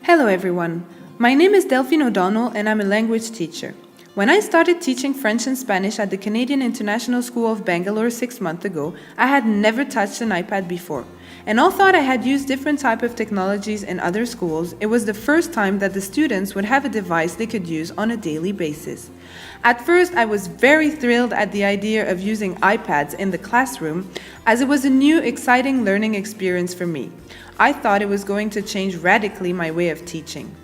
Hello everyone. My name is Delphine O'Donnell and I'm a language teacher. When I started teaching French and Spanish at the Canadian International School of Bangalore 6 months ago, I had never touched an iPad before. And although I had used different types of technologies in other schools, it was the first time that the students would have a device they could use on a daily basis. At first, I was very thrilled at the idea of using iPads in the classroom, as it was a new, exciting learning experience for me. I thought it was going to change radically my way of teaching.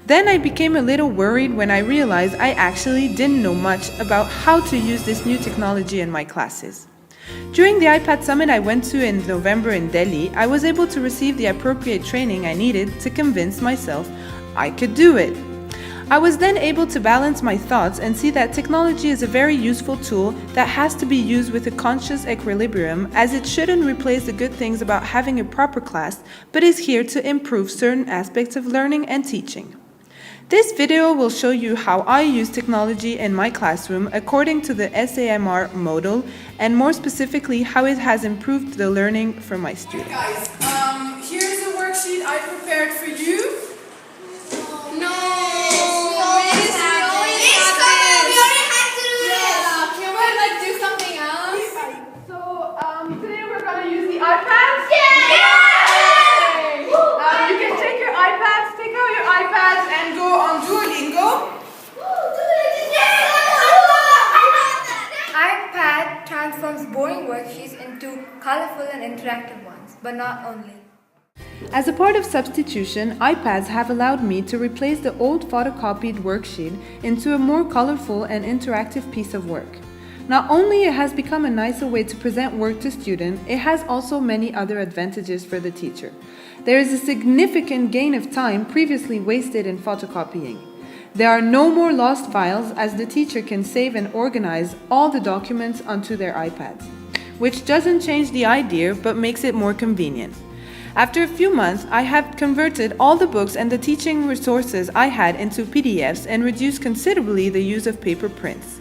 Then I became a little worried when I realized I actually didn't know much about how to use this new technology in my classes. During the iPad Summit I went to in November in Delhi, I was able to receive the appropriate training I needed to convince myself I could do it. I was then able to balance my thoughts and see that technology is a very useful tool that has to be used with a conscious equilibrium, as it shouldn't replace the good things about having a proper class, but is here to improve certain aspects of learning and teaching. This video will show you how I use technology in my classroom according to the SAMR model, and more specifically how it has improved the learning for my students. Guys, here's a worksheet I prepared for you. iPads? Yay! You can take your iPads, take out your iPads and go on Duolingo. iPad transforms boring worksheets into colorful and interactive ones, but not only. As a part of substitution, iPads have allowed me to replace the old photocopied worksheet into a more colorful and interactive piece of work. Not only it has become a nicer way to present work to students, it has also many other advantages for the teacher. There is a significant gain of time previously wasted in photocopying. There are no more lost files, as the teacher can save and organize all the documents onto their iPads, which doesn't change the idea but makes it more convenient. After a few months, I have converted all the books and the teaching resources I had into PDFs and reduced considerably the use of paper prints.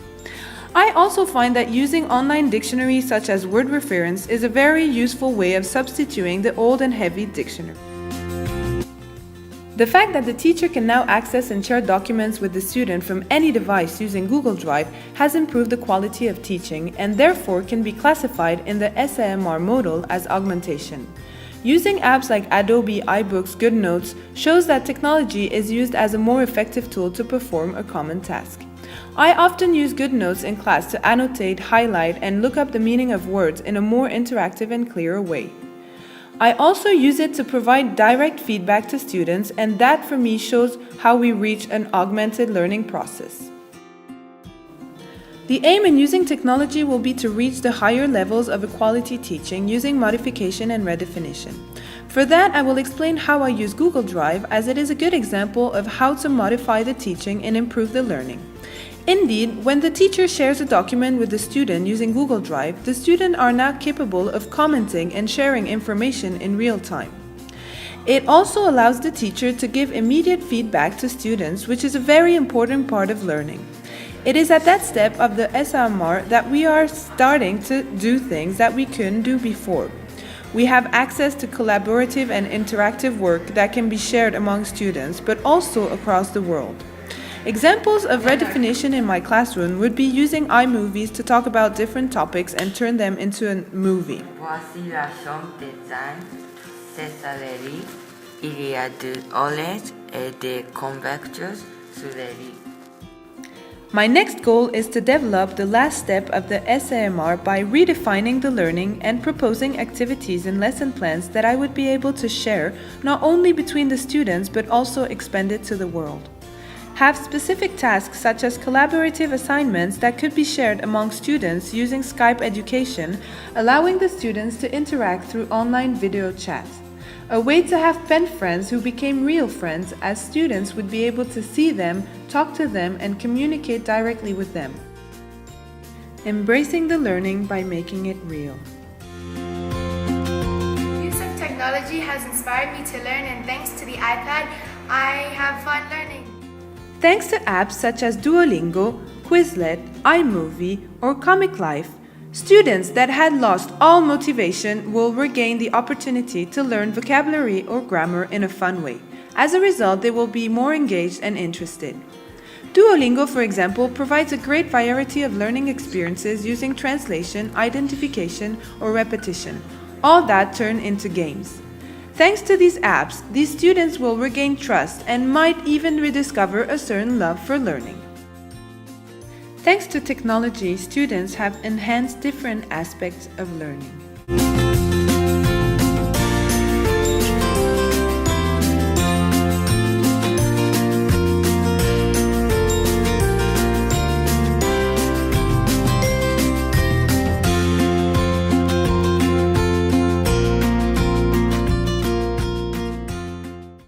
I also find that using online dictionaries such as Word Reference is a very useful way of substituting the old and heavy dictionary. The fact that the teacher can now access and share documents with the student from any device using Google Drive has improved the quality of teaching and therefore can be classified in the SAMR model as augmentation. Using apps like Adobe iBooks GoodNotes shows that technology is used as a more effective tool to perform a common task. I often use GoodNotes in class to annotate, highlight, and look up the meaning of words in a more interactive and clearer way. I also use it to provide direct feedback to students, and that for me shows how we reach an augmented learning process. The aim in using technology will be to reach the higher levels of quality teaching using modification and redefinition. For that, I will explain how I use Google Drive, as it is a good example of how to modify the teaching and improve the learning. Indeed, when the teacher shares a document with the student using Google Drive, the students are now capable of commenting and sharing information in real time. It also allows the teacher to give immediate feedback to students, which is a very important part of learning. It is at that step of the SAMR that we are starting to do things that we couldn't do before. We have access to collaborative and interactive work that can be shared among students, but also across the world. Examples of redefinition in my classroom would be using iMovies to talk about different topics and turn them into a movie. Voici la chambre design, César, il y a de OLED et des convecteurs sur les lits. My next goal is to develop the last step of the SAMR by redefining the learning and proposing activities and lesson plans that I would be able to share not only between the students but also expand it to the world. Have specific tasks such as collaborative assignments that could be shared among students using Skype education, allowing the students to interact through online video chat. A way to have pen friends who became real friends, as students would be able to see them, talk to them, and communicate directly with them. Embracing the learning by making it real. Use of technology has inspired me to learn, and thanks to the iPad, I have fun learning. Thanks to apps such as Duolingo, Quizlet, iMovie, or Comic Life, students that had lost all motivation will regain the opportunity to learn vocabulary or grammar in a fun way, As a result, they will be more engaged and interested. Duolingo, for example, provides a great variety of learning experiences using translation, identification, or repetition, all that turn into games. Thanks to these apps, these students will regain trust and might even rediscover a certain love for learning. Thanks to technology, students have enhanced different aspects of learning.